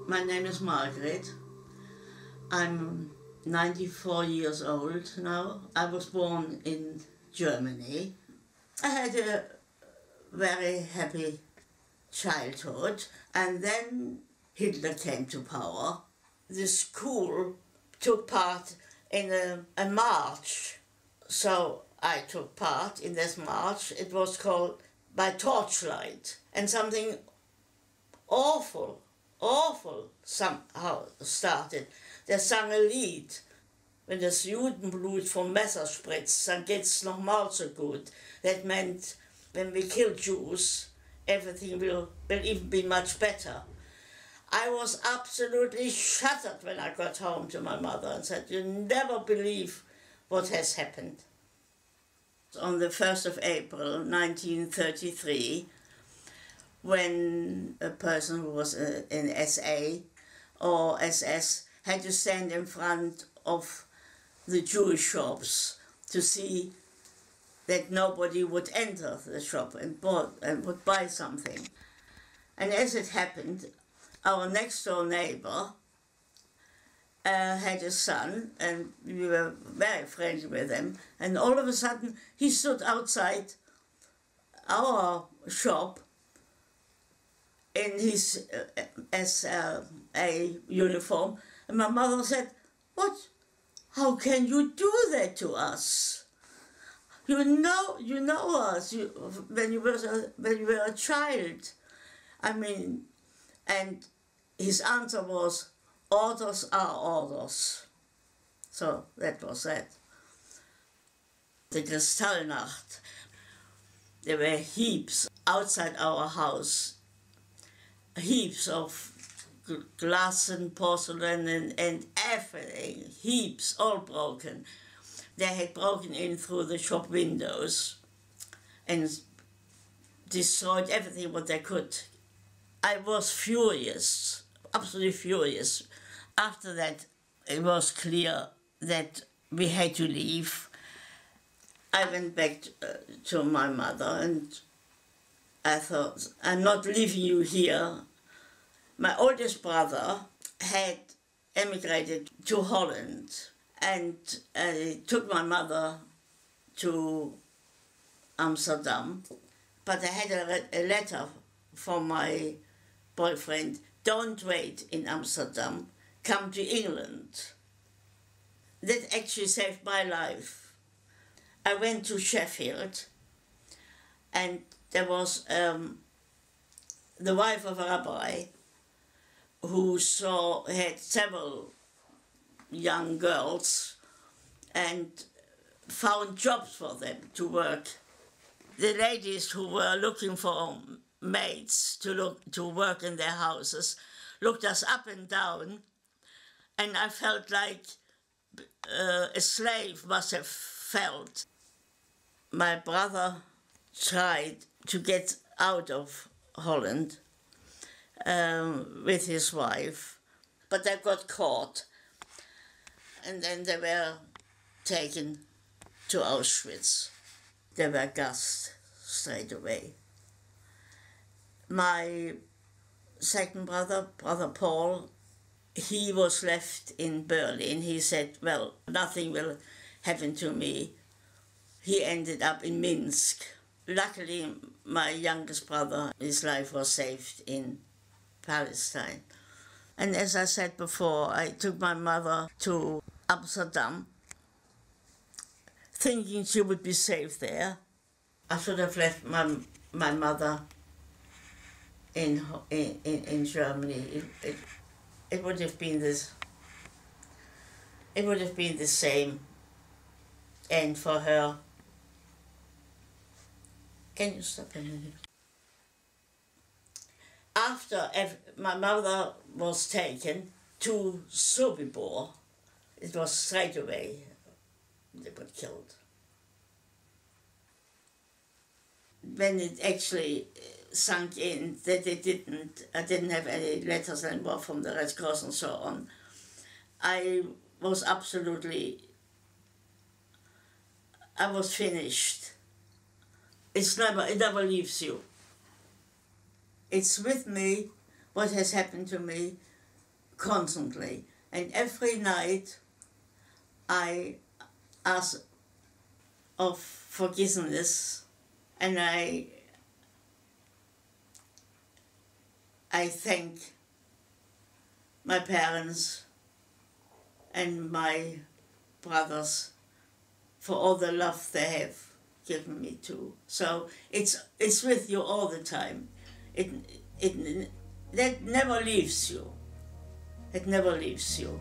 My name is Margret. I'm 94 years old now. I was born in Germany. I had a very happy childhood, and then Hitler came to power. The school took part in a march, so I took part in this march. It was called By Torchlight, and something awful somehow started. They sang a Lied. Wenn das Judenblut vom Messer spritzt, dann geht's nochmal so gut. That meant when we kill Jews, everything will even be much better. I was absolutely shattered when I got home to my mother and said, "You never believe what has happened." On the 1st of April 1933, when a person who was in SA or SS had to stand in front of the Jewish shops to see that nobody would enter the shop and would buy something. And as it happened, our next door neighbor had a son, and we were very friendly with him, and all of a sudden he stood outside our shop in his SA uniform, and my mother said, "What? How can you do that to us? You know us when you were a child." I mean, and his answer was, "Orders are orders." So that was that. The Kristallnacht. There were heaps outside our house. Heaps of glass and porcelain and everything, heaps, all broken. They had broken in through the shop windows and destroyed everything what they could. I was furious, absolutely furious. After that, it was clear that we had to leave. I went back to my mother and I thought, "I'm not leaving you here." My oldest brother had emigrated to Holland, and took my mother to Amsterdam. But I had a letter from my boyfriend, "Don't wait in Amsterdam, come to England." That actually saved my life. I went to Sheffield, and there was the wife of a rabbi who had several young girls and found jobs for them to work. The ladies who were looking for maids to work in their houses looked us up and down, and I felt like a slave must have felt. My brother tried to get out of Holland with his wife, but they got caught, and then they were taken to Auschwitz. They were gassed straight away. My second brother, Brother Paul, he was left in Berlin. He said, "Well, nothing will happen to me." He ended up in Minsk. Luckily, my youngest brother, his life was saved in Palestine. And as I said before, I took my mother to Amsterdam, thinking she would be safe there. I should have left my mother in Germany. It would have been this. It would have been the same end for her. Can you stop a minute? After my mother was taken to Sobibor, it was straight away they were killed. When it actually sunk in that I didn't have any letters anymore from the Red Cross and so on, I was finished. It never leaves you. It's with me, what has happened to me, constantly. And every night I ask of forgiveness, and I thank my parents and my brothers for all the love they have given me too. So it's with you all the time. It that never leaves you. It never leaves you.